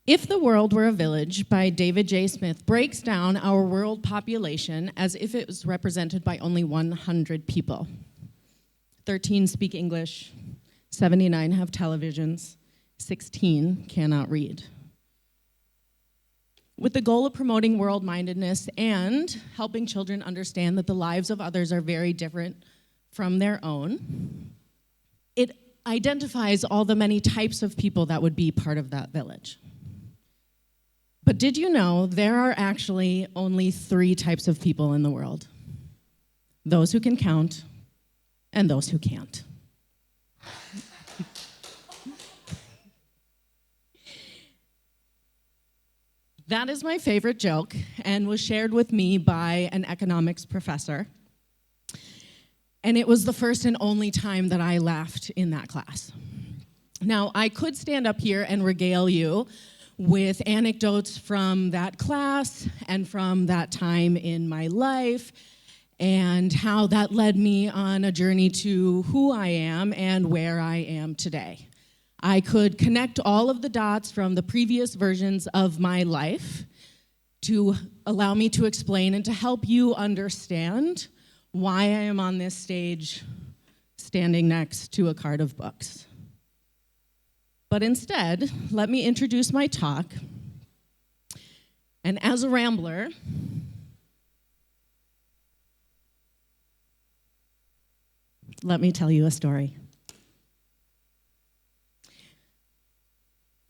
If the World Were a Village by David J. Smith breaks down our world population as if it was represented by only 100 people. 13 speak English, 79 have televisions, 16 cannot read. With the goal of promoting world-mindedness and helping children understand that the lives of others are very different from their own, it identifies all the many types of people that would be part of that village. But did you know there are actually only 3 types of people in the world? Those who can count and those who can't. That is my favorite joke and was shared with me by an economics professor. And it was the first and only time that I laughed in that class. Now, I could stand up here and regale you with anecdotes from that class and from that time in my life and how that led me on a journey to who I am and where I am today. I could connect all of the dots from the previous versions of my life to allow me to explain and to help you understand why I am on this stage standing next to a cart of books. But instead, let me introduce my talk. And as a rambler, let me tell you a story.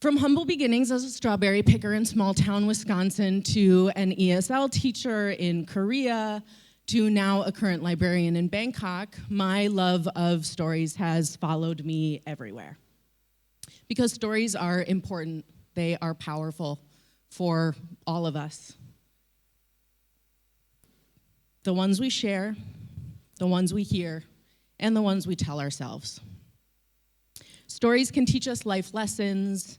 From humble beginnings as a strawberry picker in small-town Wisconsin to an ESL teacher in Korea to now a current librarian in Bangkok, my love of stories has followed me everywhere. Because stories are important, they are powerful for all of us. The ones we share, the ones we hear, and the ones we tell ourselves. Stories can teach us life lessons.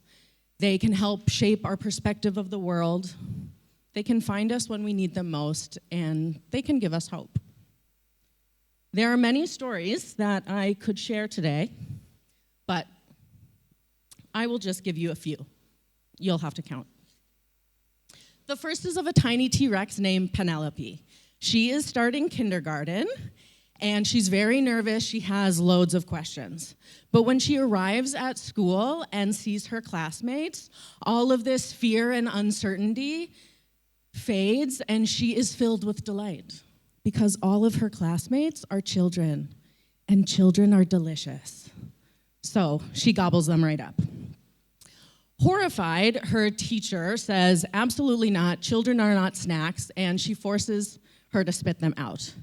They can help shape our perspective of the world. They can find us when we need them most, and they can give us hope. There are many stories that I could share today, but I will just give you a few. You'll have to count. The first is of a tiny T-Rex named Penelope. She is starting kindergarten, and she's very nervous. She has loads of questions. But when she arrives at school and sees her classmates, all of this fear and uncertainty fades, and she is filled with delight because all of her classmates are children, and children are delicious. So she gobbles them right up. Horrified, her teacher says, absolutely not, children are not snacks, and she forces her to spit them out.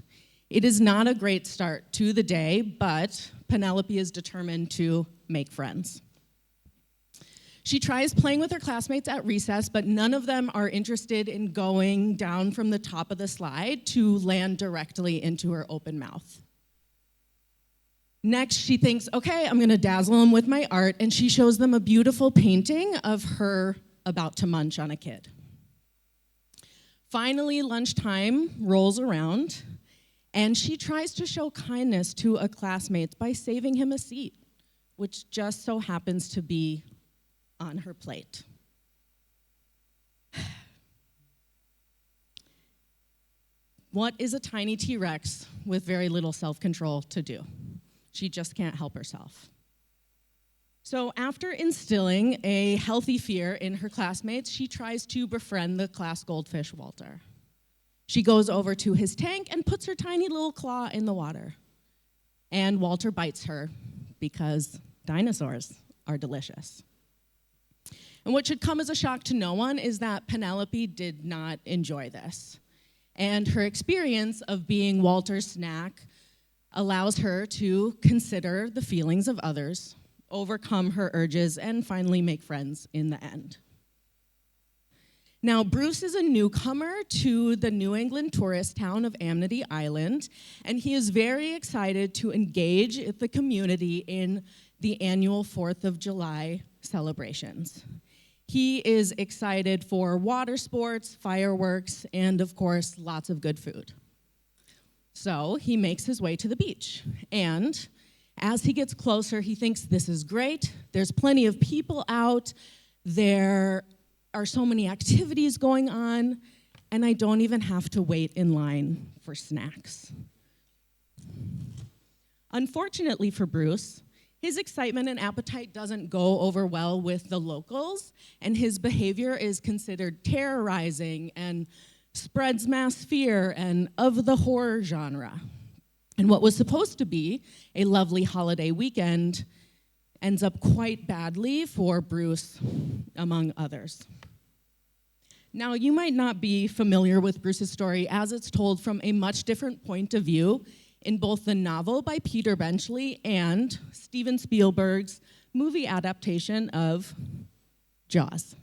It is not a great start to the day, but Penelope is determined to make friends. She tries playing with her classmates at recess, but none of them are interested in going down from the top of the slide to land directly into her open mouth. Next, she thinks, okay, I'm gonna dazzle them with my art, and she shows them a beautiful painting of her about to munch on a kid. Finally, lunchtime rolls around, and she tries to show kindness to a classmate by saving him a seat, which just so happens to be on her plate. What is a tiny T-Rex with very little self-control to do? She just can't help herself. So after instilling a healthy fear in her classmates, she tries to befriend the class goldfish, Walter. She goes over to his tank and puts her tiny little claw in the water. And Walter bites her because dinosaurs are delicious. And what should come as a shock to no one is that Penelope did not enjoy this. And her experience of being Walter's snack allows her to consider the feelings of others, overcome her urges, and finally make friends in the end. Now, Bruce is a newcomer to the New England tourist town of Amity Island, and he is very excited to engage with the community in the annual 4th of July celebrations. He is excited for water sports, fireworks, and of course, lots of good food. So he makes his way to the beach, and as he gets closer, he thinks this is great. There's plenty of people out. There are so many activities going on, and I don't even have to wait in line for snacks. Unfortunately for Bruce, his excitement and appetite doesn't go over well with the locals, and his behavior is considered terrorizing and spreads mass fear and of the horror genre. And what was supposed to be a lovely holiday weekend ends up quite badly for Bruce, among others. Now, you might not be familiar with Bruce's story as it's told from a much different point of view in both the novel by Peter Benchley and Steven Spielberg's movie adaptation of Jaws.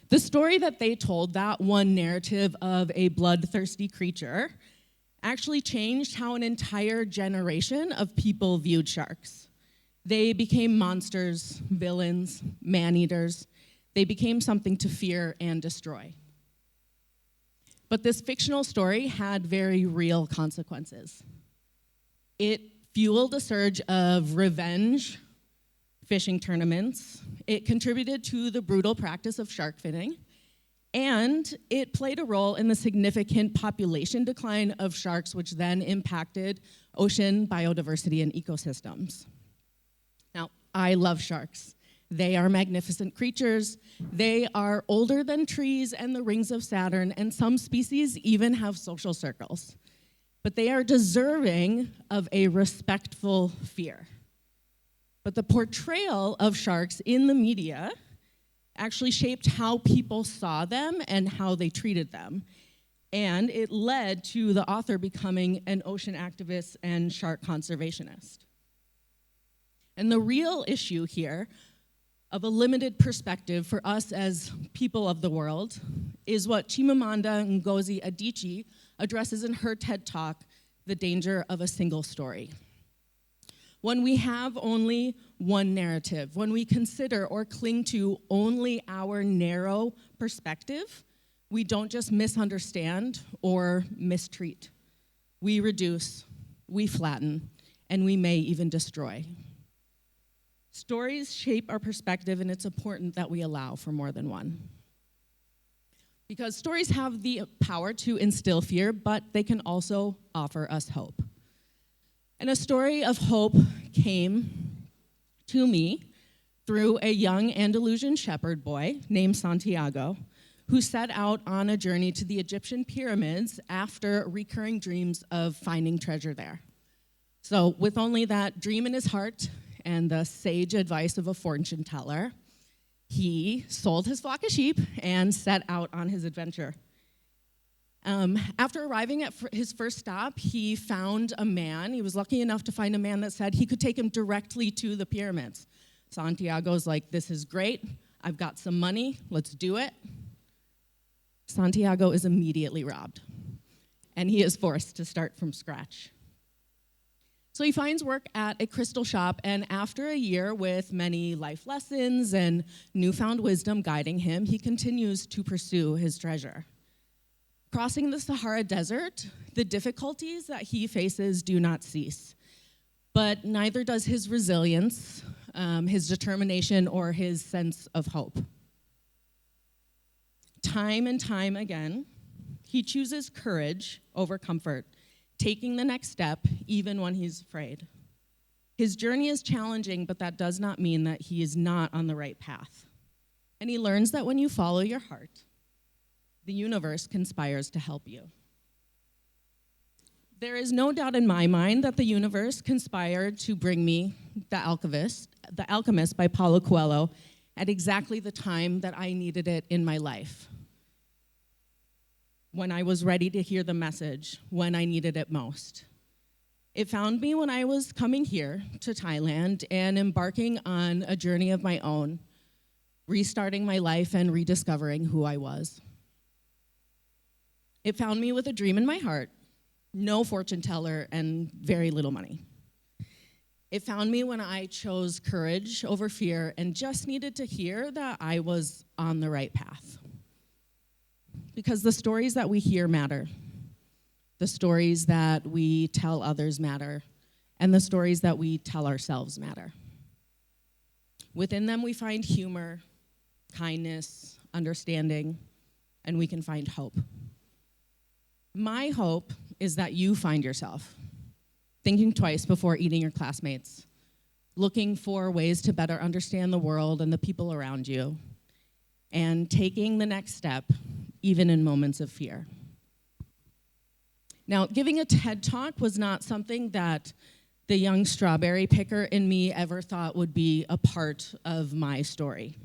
The story that they told, that one narrative of a bloodthirsty creature, actually changed how an entire generation of people viewed sharks. They became monsters, villains, man-eaters. They became something to fear and destroy. But this fictional story had very real consequences. It fueled a surge of revenge fishing tournaments. It contributed to the brutal practice of shark finning. And it played a role in the significant population decline of sharks, which then impacted ocean biodiversity and ecosystems. Now, I love sharks. They are magnificent creatures. They are older than trees and the rings of Saturn, and some species even have social circles. But they are deserving of a respectful fear. But the portrayal of sharks in the media actually shaped how people saw them and how they treated them. And it led to the author becoming an ocean activist and shark conservationist. And the real issue here of a limited perspective for us as people of the world is what Chimamanda Ngozi Adichie addresses in her TED Talk, The Danger of a Single Story. When we have only one narrative, when we consider or cling to only our narrow perspective, we don't just misunderstand or mistreat. We reduce, we flatten, and we may even destroy. Stories shape our perspective, and it's important that we allow for more than one. Because stories have the power to instill fear, but they can also offer us hope. And a story of hope came to me through a young Andalusian shepherd boy named Santiago, who set out on a journey to the Egyptian pyramids after recurring dreams of finding treasure there. So with only that dream in his heart and the sage advice of a fortune teller, he sold his flock of sheep and set out on his adventure. After arriving at his first stop, he found a man. He was lucky enough to find a man that said he could take him directly to the pyramids. Santiago's like, this is great. I've got some money. Let's do it. Santiago is immediately robbed, and he is forced to start from scratch. So he finds work at a crystal shop, and after a year with many life lessons and newfound wisdom guiding him, he continues to pursue his treasure. Crossing the Sahara Desert, the difficulties that he faces do not cease, but neither does his resilience, his determination, or his sense of hope. Time and time again, he chooses courage over comfort, taking the next step even when he's afraid. His journey is challenging, but that does not mean that he is not on the right path. And he learns that when you follow your heart, the universe conspires to help you. There is no doubt in my mind that the universe conspired to bring me The Alchemist by Paulo Coelho at exactly the time that I needed it in my life. When I was ready to hear the message, when I needed it most. It found me when I was coming here to Thailand and embarking on a journey of my own, restarting my life and rediscovering who I was. It found me with a dream in my heart, no fortune teller, and very little money. It found me when I chose courage over fear and just needed to hear that I was on the right path. Because the stories that we hear matter. The stories that we tell others matter. And the stories that we tell ourselves matter. Within them we find humor, kindness, understanding, and we can find hope. My hope is that you find yourself thinking twice before eating your classmates, looking for ways to better understand the world and the people around you, and taking the next step, even in moments of fear. Now, giving a TED Talk was not something that the young strawberry picker in me ever thought would be a part of my story.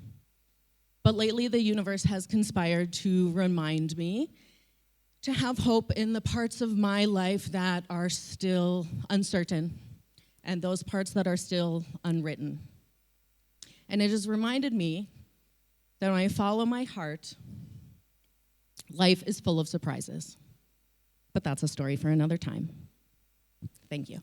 But lately, the universe has conspired to remind me to have hope in the parts of my life that are still uncertain and those parts that are still unwritten. And it has reminded me that when I follow my heart, life is full of surprises. But that's a story for another time. Thank you.